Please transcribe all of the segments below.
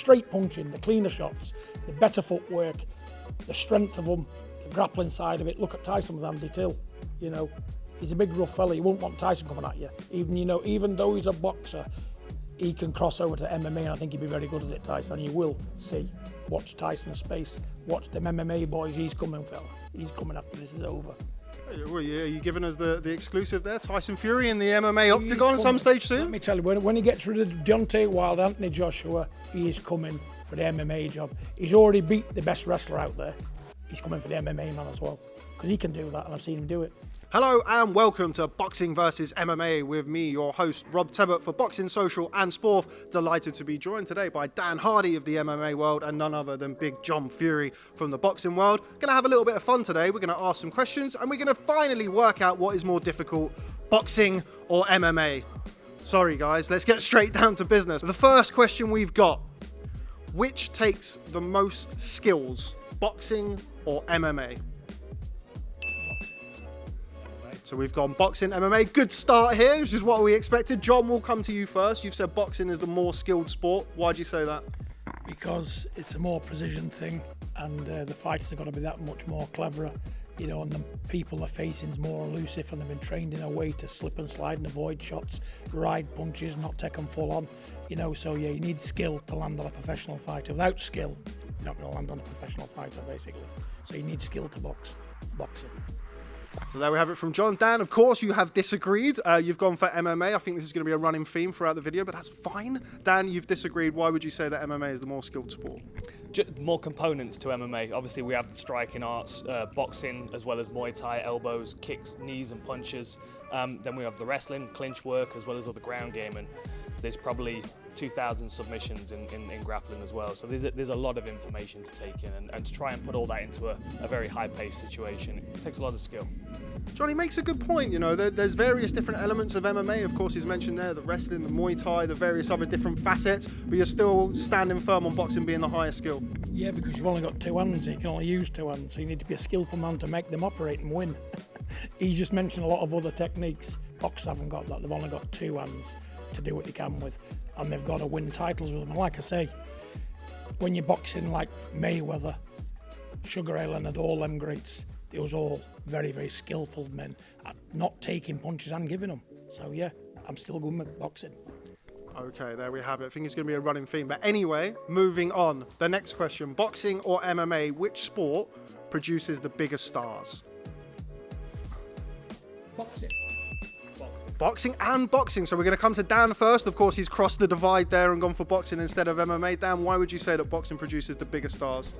straight punching, the cleaner shots, the better footwork, the strength of them, the grappling side of it. Look at Tyson with Andy Till. You know, he's a big rough fella. You wouldn't want Tyson coming at you. Even though he's a boxer, he can cross over to MMA, and I think he'd be very good at it, Tyson. You will see. Watch Tyson's space. Watch them MMA boys. He's coming, fella. He's coming after this is over. Well, yeah, are you giving us the exclusive there? Tyson Fury in the MMA octagon some stage soon? Let me tell you, when he gets rid of Deontay Wilder, Anthony Joshua, he is coming for the MMA job. He's already beat the best wrestler out there. He's coming for the MMA man as well, because he can do that, and I've seen him do it. Hello and welcome to Boxing vs MMA with me, your host, Rob Tebbert for Boxing Social and Sporf. Delighted to be joined today by Dan Hardy of the MMA world and none other than Big John Fury from the boxing world. Going to have a little bit of fun today. We're going to ask some questions and we're going to finally work out what is more difficult, boxing or MMA. Sorry guys, let's get straight down to business. The first question we've got, which takes the most skills, boxing or MMA? So we've gone boxing, MMA. Good start here, which is what we expected. John, we'll come to you first. You've said boxing is the more skilled sport. Why do you say that? Because it's a more precision thing, and the fighters are going to be that much more cleverer. You know, and the people they're facing is more elusive, and they've been trained in a way to slip and slide and avoid shots, ride punches, not take them full on. You know, so yeah, you need skill to land on a professional fighter. Without skill, you're not going to land on a professional fighter, basically. So you need skill to boxing. So there we have it from John. Dan, of course, you have disagreed. You've gone for MMA. I think this is going to be a running theme throughout the video, but that's fine. Dan, you've disagreed. Why would you say that MMA is the more skilled sport? More components to MMA. Obviously, we have the striking arts, boxing, as well as Muay Thai, elbows, kicks, knees and punches. Then we have the wrestling, clinch work, as well as all the ground game. And there's probably 2,000 submissions in grappling as well. So there's a lot of information to take in, and to try and put all that into a very high-paced situation, it takes a lot of skill. Johnny makes a good point. You know, there's various different elements of MMA. Of course, he's mentioned there the wrestling, the Muay Thai, the various other different facets, but you're still standing firm on boxing being the highest skill. Yeah, because you've only got two hands. You can only use two hands, so you need to be a skillful man to make them operate and win. He's just mentioned a lot of other techniques. Boxers haven't got that. They've only got two hands to do what they can with, and they've got to win titles with them. And like I say, when you're boxing like Mayweather, Sugar Ray Leonard, all them greats, they was all very, very skillful men at not taking punches and giving them. So yeah, I'm still going with boxing. Okay, there we have it. I think it's going to be a running theme. But anyway, moving on. The next question, boxing or MMA, which sport produces the biggest stars? Boxing. Boxing and boxing. So we're going to come to Dan first. Of course, he's crossed the divide there and gone for boxing instead of MMA. Dan, why would you say that boxing produces the biggest stars?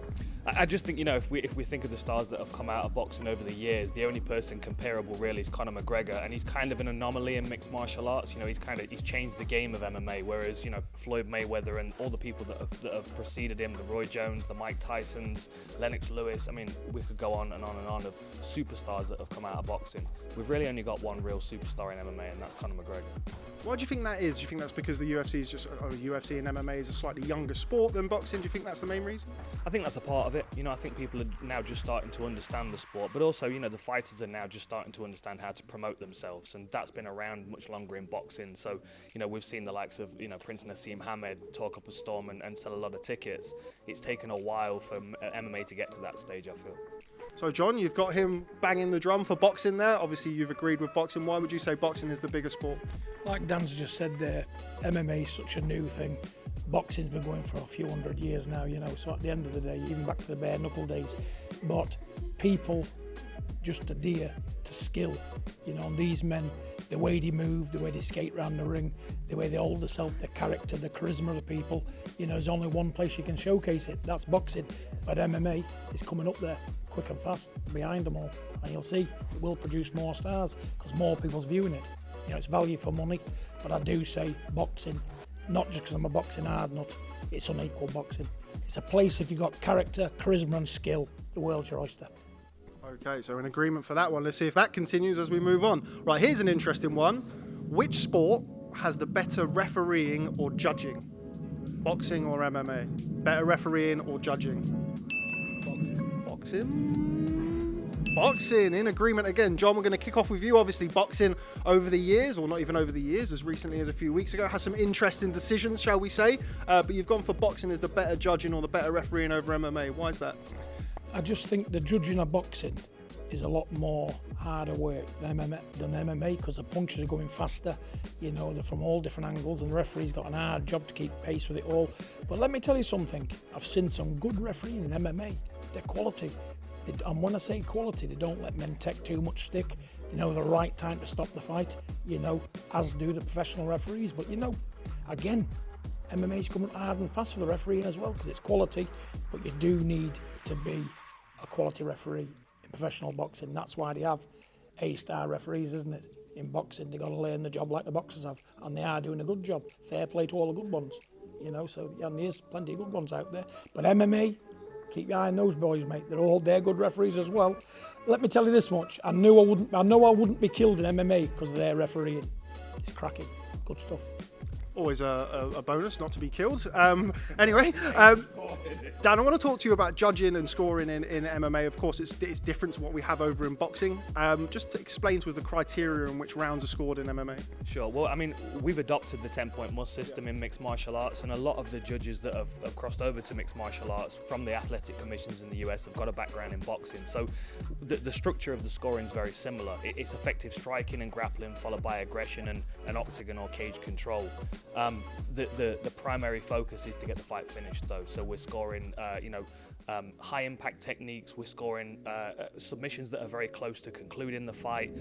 I just think, you know, if we think of the stars that have come out of boxing over the years, the only person comparable really is Conor McGregor, and he's kind of an anomaly in mixed martial arts. You know, he's changed the game of MMA, whereas, you know, Floyd Mayweather and all the people that have preceded him, the Roy Jones, the Mike Tysons, Lennox Lewis, I mean, we could go on and on and on of superstars that have come out of boxing. We've really only got one real superstar in MMA, and that's Conor McGregor. Why do you think that is? Do you think that's because the UFC and MMA is a slightly younger sport than boxing? Do you think that's the main reason? I think that's a part of it. You know, I think people are now just starting to understand the sport, but also, you know, the fighters are now just starting to understand how to promote themselves, and that's been around much longer in boxing. So, you know, we've seen the likes of, you know, Prince Nassim Hamed talk up a storm and sell a lot of tickets. It's taken a while for MMA to get to that stage, I feel. So, John, you've got him banging the drum for boxing there. Obviously, you've agreed with boxing. Why would you say boxing is the biggest sport? Like Dan's just said there, MMA is such a new thing. Boxing's been going for a few hundred years now, you know, so at the end of the day, even back to the bare knuckle days, but people just adhere to skill, you know, and these men, the way they move, the way they skate around the ring, the way they hold themselves, their character, the charisma of the people, you know, there's only one place you can showcase it, that's boxing, but MMA is coming up there quick and fast behind them all, and you'll see it will produce more stars because more people's viewing it. You know, it's value for money, but I do say boxing, not just because I'm a boxing hard nut, it's unequal boxing. It's a place, if you've got character, charisma and skill, the world's your oyster. Okay, so in agreement for that one. Let's see if that continues as we move on. Right, here's an interesting one. Which sport has the better refereeing or judging? Boxing or MMA? Better refereeing or judging? Boxing. Boxing, in agreement again. John, we're going to kick off with you. Obviously, boxing over the years, or not even over the years, as recently as a few weeks ago, has some interesting decisions, shall we say. But you've gone for boxing as the better judging or the better refereeing over MMA. Why is that? I just think the judging of boxing is a lot more harder work than MMA because the punches are going faster, you know, they're from all different angles, and the referee's got an hard job to keep pace with it all. But let me tell you something, I've seen some good refereeing in MMA. They're quality. And when I say quality, they don't let men take too much stick. You know, the right time to stop the fight, you know, as do the professional referees. But, you know, again, MMA's coming hard and fast for the refereeing as well because it's quality, but you do need to be a quality referee in professional boxing. That's why they have A-star referees, isn't it? In boxing, they've got to learn the job like the boxers have, and they are doing a good job. Fair play to all the good ones, you know, so yeah, and there's plenty of good ones out there. But MMA, keep your eye on those boys, mate. They're good referees as well. Let me tell you this much: I know I wouldn't be killed in MMA because of their refereeing. It's cracking, good stuff. Always a bonus not to be killed. Anyway, Dan, I want to talk to you about judging and scoring in MMA. Of course, it's different to what we have over in boxing. Just to explain to us the criteria in which rounds are scored in MMA. Sure. Well, I mean, we've adopted the 10-point must system in mixed martial arts, and a lot of the judges that have crossed over to mixed martial arts from the athletic commissions in the US have got a background in boxing. So the structure of the scoring is very similar. It's effective striking and grappling, followed by aggression and octagon or cage control. The primary focus is to get the fight finished, though. So we're scoring, high impact techniques. We're scoring submissions that are very close to concluding the fight.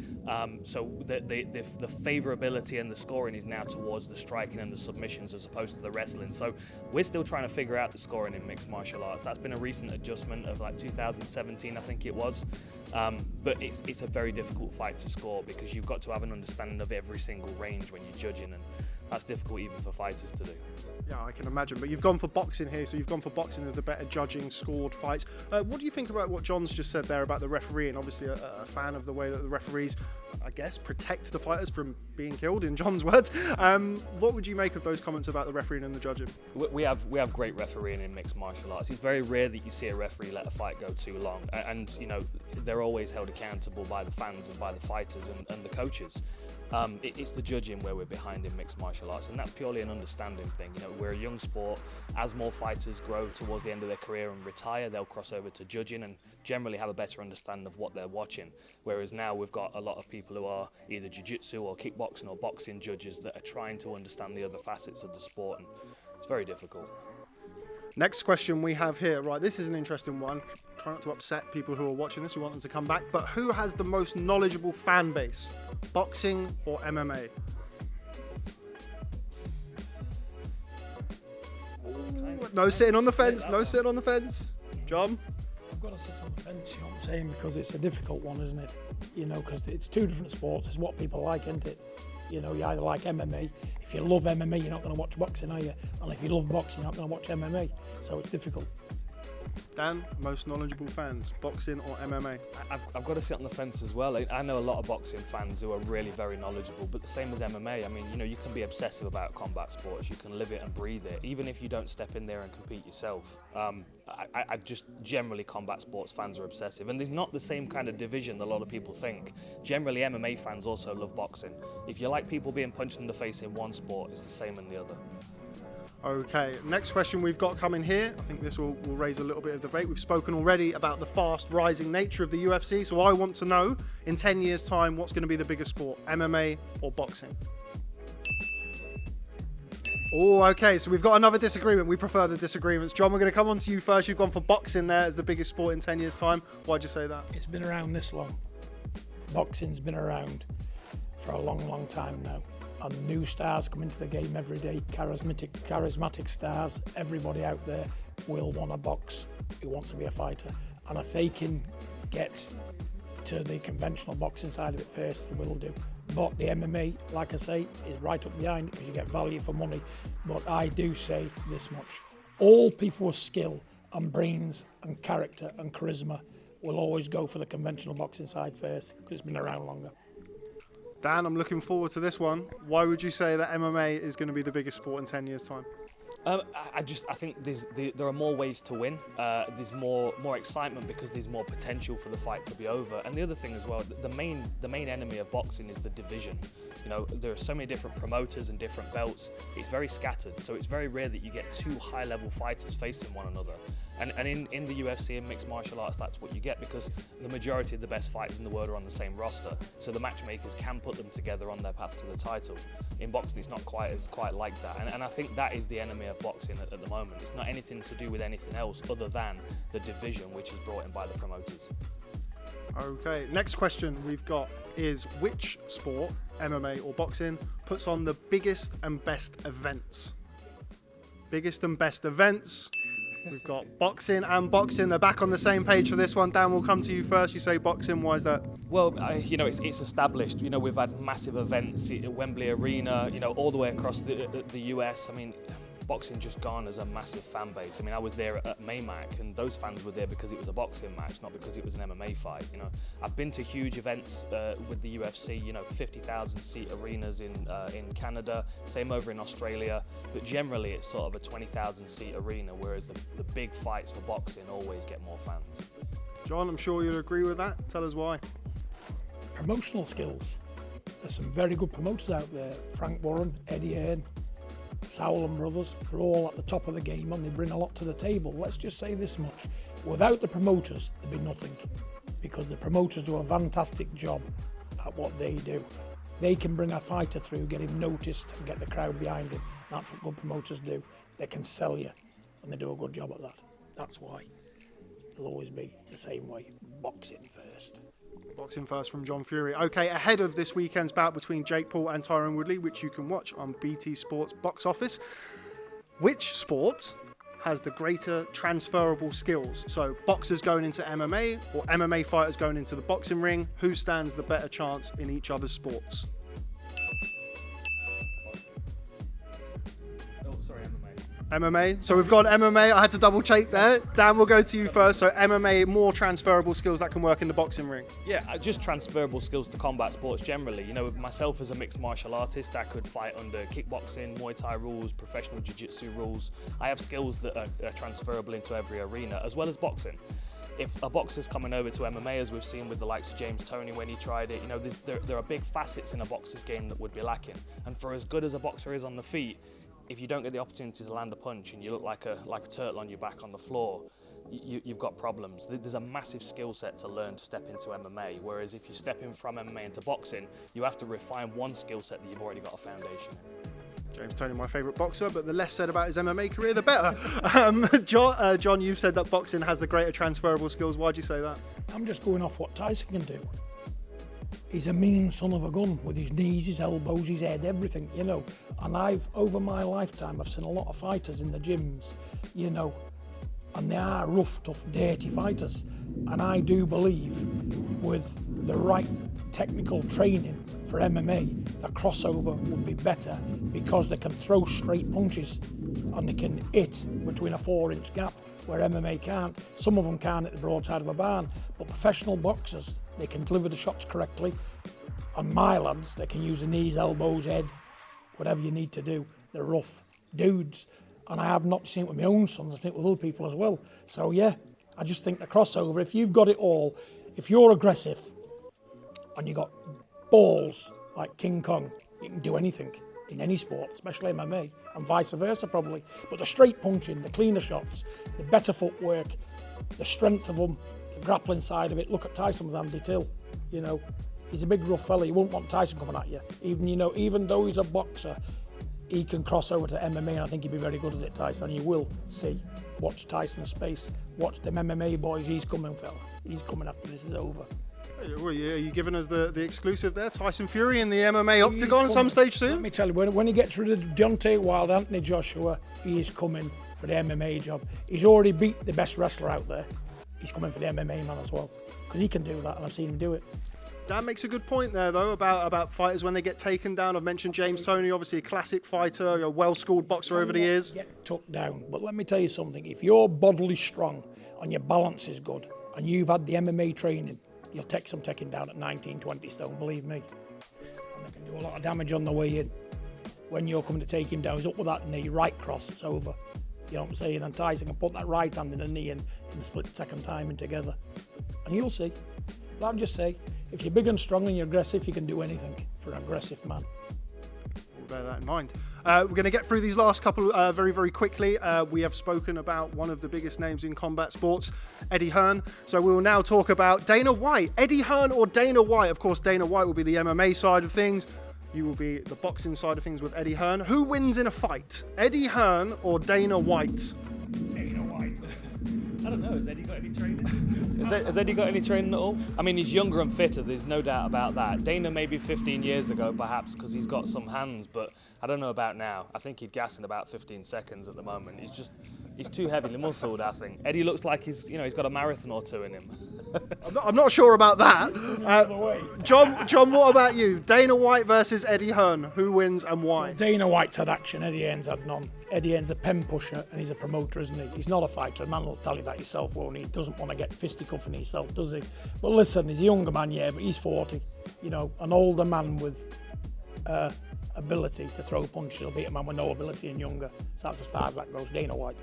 So the favorability and the scoring is now towards the striking and the submissions as opposed to the wrestling. So we're still trying to figure out the scoring in mixed martial arts. That's been a recent adjustment of like 2017, I think it was. But it's a very difficult fight to score because you've got to have an understanding of every single range when you're judging, and that's difficult even for fighters to do. Yeah, I can imagine. But you've gone for boxing here, so you've gone for boxing as the better judging scored fights. What do you think about what John's just said there about the refereeing? Obviously a fan of the way that the referees, I guess, protect the fighters from being killed, in John's words. What would you make of those comments about the refereeing and the judging? We have great refereeing in mixed martial arts. It's very rare that you see a referee let a fight go too long. And you know, they're always held accountable by the fans and by the fighters and the coaches. It's the judging where we're behind in mixed martial arts, and that's purely an understanding thing. You know, we're a young sport. As more fighters grow towards the end of their career and retire, they'll cross over to judging and generally have a better understanding of what they're watching. Whereas now we've got a lot of people who are either jiu-jitsu or kickboxing or boxing judges that are trying to understand the other facets of the sport, and it's very difficult. Next question we have here, right, this is an interesting one. Try not to upset people who are watching this, we want them to come back, but who has the most knowledgeable fan base, boxing or MMA? Ooh, no sitting on the fence, no sitting on the fence. John? I've got to sit on the fence, you know what I'm saying, because it's a difficult one, isn't it? You know, because it's two different sports, it's what people like, isn't it? You know, you either like MMA. If you love MMA, you're not going to watch boxing, are you? And if you love boxing, you're not going to watch MMA. So it's difficult. Dan, most knowledgeable fans, boxing or MMA? I've got to sit on the fence as well. I know a lot of boxing fans who are really very knowledgeable, but the same as MMA. I mean, you know, you can be obsessive about combat sports. You can live it and breathe it, even if you don't step in there and compete yourself. I just generally combat sports fans are obsessive, and there's not the same kind of division that a lot of people think. Generally, MMA fans also love boxing. If you like people being punched in the face in one sport, it's the same in the other. Okay, next question we've got coming here. I think this will raise a little bit of debate. We've spoken already about the fast rising nature of the UFC, so I want to know, in 10 years' time, what's going to be the biggest sport, MMA or boxing? Oh, okay, so we've got another disagreement. We prefer the disagreements. John, we're going to come on to you first. You've gone for boxing there as the biggest sport in 10 years' time. Why'd you say that? It's been around this long. Boxing's been around for a long, long time now. And new stars come into the game every day, charismatic stars. Everybody out there will want to box, who wants to be a fighter. And if they can get to the conventional boxing side of it first, they will do. But the MMA, like I say, is right up behind it because you get value for money. But I do say this much. All people with skill and brains and character and charisma will always go for the conventional boxing side first because it's been around longer. Dan, I'm looking forward to this one. Why would you say that MMA is going to be the biggest sport in 10 years' time? I think there are more ways to win. There's more excitement because there's more potential for the fight to be over. And the other thing as well, the main enemy of boxing is the division. There are so many different promoters and different belts. It's very scattered, so it's very rare that you get two high-level fighters facing one another. And in the UFC and mixed martial arts, that's what you get, because the majority of the best fighters in the world are on the same roster. So the matchmakers can put them together on their path to the title. In boxing, it's not quite like that. And I think that is the enemy of boxing at the moment. It's not anything to do with anything else other than the division, which is brought in by the promoters. Okay, next question we've got is, which sport, MMA or boxing, puts on the biggest and best events? Biggest and best events. We've got boxing and boxing. They're back on the same page for this one. Dan, we'll come to you first. You say boxing. Why is that? Well, it's established. We've had massive events at Wembley Arena, all the way across the US. I mean, boxing just garners a massive fan base. I mean, I was there at Maymac, and those fans were there because it was a boxing match, not because it was an MMA fight. I've been to huge events with the UFC. 50,000 seat arenas in Canada, same over in Australia. But generally, it's sort of a 20,000 seat arena, whereas the big fights for boxing always get more fans. John, I'm sure you'll agree with that. Tell us why. Promotional skills. There's some very good promoters out there. Frank Warren, Eddie Hearn, Sowell and brothers, they're all at the top of the game and they bring a lot to the table. Let's just say this much. Without the promoters, there'd be nothing, because the promoters do a fantastic job at what they do. They can bring a fighter through, get him noticed and get the crowd behind him. That's what good promoters do. They can sell you and they do a good job at that. That's why it'll always be the same way. Boxing first. Boxing first from John Fury. Okay, ahead of this weekend's bout between Jake Paul and Tyron Woodley, which you can watch on BT Sports box office, which sport has the greater transferable skills? So boxers going into MMA or MMA fighters going into the boxing ring, who stands the better chance in each other's sports? MMA. So we've got MMA. I had to double check there. Dan, we'll go to you first. So MMA, more transferable skills that can work in the boxing ring. Yeah, just transferable skills to combat sports generally. Myself as a mixed martial artist, I could fight under kickboxing, Muay Thai rules, professional jiu-jitsu rules. I have skills that are transferable into every arena, as well as boxing. If a boxer's coming over to MMA, as we've seen with the likes of James Toney when he tried it, there are big facets in a boxer's game that would be lacking. And for as good as a boxer is on the feet, if you don't get the opportunity to land a punch and you look like a turtle on your back on the floor, you've got problems. There's a massive skill set to learn to step into MMA, whereas if you're stepping from MMA into boxing, you have to refine one skill set that you've already got a foundation in. James Toney, my favourite boxer, but the less said about his MMA career, the better. John, you've said that boxing has the greater transferable skills. Why'd you say that? I'm just going off what Tyson can do. He's a mean son of a gun with his knees, his elbows, his head, everything, And over my lifetime, I've seen a lot of fighters in the gyms, and they are rough, tough, dirty fighters. And I do believe with the right technical training for MMA, the crossover would be better, because they can throw straight punches and they can hit between a 4-inch gap where MMA can't. Some of them can't at the broadside of a barn, but professional boxers, they can deliver the shots correctly. And my lads, they can use the knees, elbows, head, whatever you need to do. They're rough dudes. And I have not seen it with my own sons, I think with other people as well. So yeah, I just think the crossover, if you've got it all, if you're aggressive and you got balls like King Kong, you can do anything in any sport, especially MMA, and vice versa probably. But the straight punching, the cleaner shots, the better footwork, the strength of them, the grappling side of it. Look at Tyson with Andy Till, he's a big rough fella. You won't want Tyson coming at you. Even though he's a boxer, he can cross over to MMA, and I think he'd be very good at it, Tyson. You will see. Watch Tyson's space. Watch them MMA boys. He's coming, fella. He's coming after this is over. Well, yeah, are you giving us the exclusive there? Tyson Fury in the MMA octagon at some stage soon? Let me tell you, when he gets rid of Deontay Wilder, Anthony Joshua, he is coming for the MMA job. He's already beat the best wrestler out there. He's coming for the MMA man as well, because he can do that, and I've seen him do it. Dan makes a good point there, though, about fighters when they get taken down. I've mentioned James Toney, obviously a classic fighter, a well-schooled boxer over the years. Get took down, but let me tell you something. If you're bodily strong and your balance is good, and you've had the MMA training, you'll take some taking down at 19, 20 stone, believe me. And they can do a lot of damage on the way in. when you're coming to take him down, he's up with that knee, right cross, it's over. You know what I'm saying? And Tyson can put that right hand in the knee and split the second time in together. And you'll see. But I'll just say, if you're big and strong and you're aggressive, you can do anything for an aggressive man. We'll bear that in mind. We're going to get through these last couple very, very quickly. We have spoken about one of the biggest names in combat sports, Eddie Hearn. So we will now talk about Dana White. Eddie Hearn or Dana White? Of course, Dana White will be the MMA side of things. You will be the boxing side of things with Eddie Hearn. Who wins in a fight? Eddie Hearn or Dana White? Dana White. I don't know. Has Eddie got any training? Has Eddie got any training at all? I mean, he's younger and fitter. There's no doubt about that. Dana maybe 15 years ago, perhaps, because he's got some hands, but I don't know about now. I think he'd gas in about 15 seconds at the moment. He's too heavily muscled, I think. Eddie looks like he's got a marathon or two in him. I'm not sure about that. John, what about you? Dana White versus Eddie Hearn. Who wins and why? Dana White's had action, Eddie Hearn's had none. Eddie Hearn's a pen pusher and he's a promoter, isn't he? He's not a fighter. The man will tell you that himself, won't he? He doesn't want to get fisticuffing himself, does he? But listen, he's a younger man, yeah, but he's 40. You know, an older man with ability to throw punches will beat a man with no ability and younger. So that's as far as that goes. Dana White.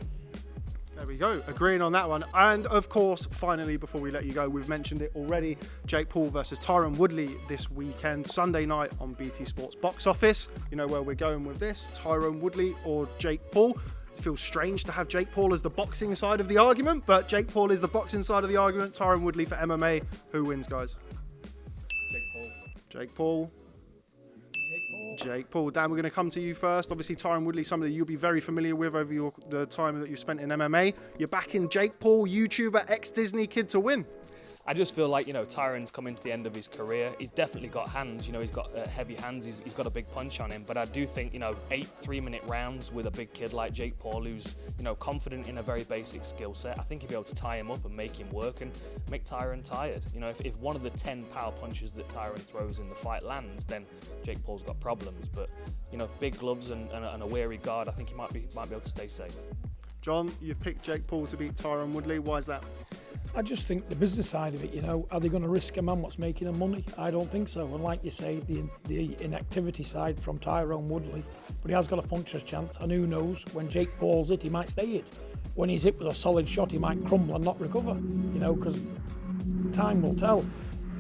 There we go, agreeing on that one. And of course, finally, before we let you go, we've mentioned it already, Jake Paul versus Tyron Woodley this weekend, Sunday night on BT Sports Box Office. You know where we're going with this, Tyron Woodley or Jake Paul. It feels strange to have Jake Paul as the boxing side of the argument, but Jake Paul is the boxing side of the argument. Tyron Woodley for MMA. Who wins, guys? Jake Paul. Jake Paul. Jake Paul. Dan, we're going to come to you first. Obviously, Tyron Woodley, somebody you'll be very familiar with over the time that you've spent in MMA. You're back in Jake Paul, YouTuber, ex-Disney kid to win. I just feel like, Tyron's coming to the end of his career. He's definitely got hands, he's got heavy hands, he's got a big punch on him. But I do think, 8 3-minute rounds with a big kid like Jake Paul, who's, confident in a very basic skill set, I think he'll be able to tie him up and make him work and make Tyron tired. If one of the 10 power punches that Tyron throws in the fight lands, then Jake Paul's got problems. But, big gloves and a wary guard, I think he might be able to stay safe. John, you've picked Jake Paul to beat Tyron Woodley. Why is that? I just think the business side of it, are they going to risk a man what's making them money? I don't think so. And like you say, the inactivity side from Tyron Woodley, but he has got a puncher's chance. And who knows, when Jake Paul's hit, he might stay hit. When he's hit with a solid shot, he might crumble and not recover, because time will tell.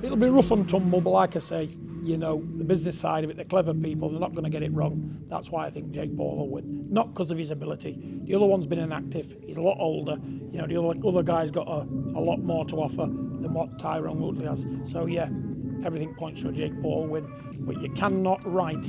It'll be rough and tumble, but like I say, the business side of it, the clever people, they're not going to get it wrong. That's why I think Jake Paul will win. Not because of his ability. The other one's been inactive. He's a lot older. The other guy's got a lot more to offer than what Tyron Woodley has. So, yeah, everything points to a Jake Paul win. But you cannot write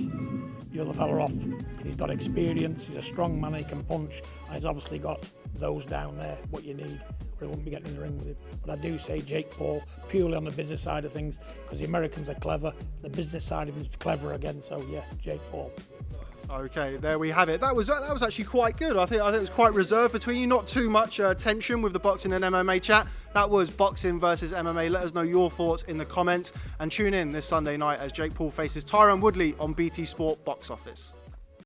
the other fella off because he's got experience, he's a strong man, he can punch, and he's obviously got those down there, what you need, or he wouldn't be getting in the ring with him. But I do say Jake Paul, purely on the business side of things, because the Americans are clever, the business side of him is clever again, so yeah, Jake Paul. Okay, there we have it. That was actually quite good. I think it was quite reserved between you. Not too much tension with the boxing and MMA chat. That was boxing versus MMA. Let us know your thoughts in the comments and tune in this Sunday night as Jake Paul faces Tyron Woodley on BT Sport Box Office.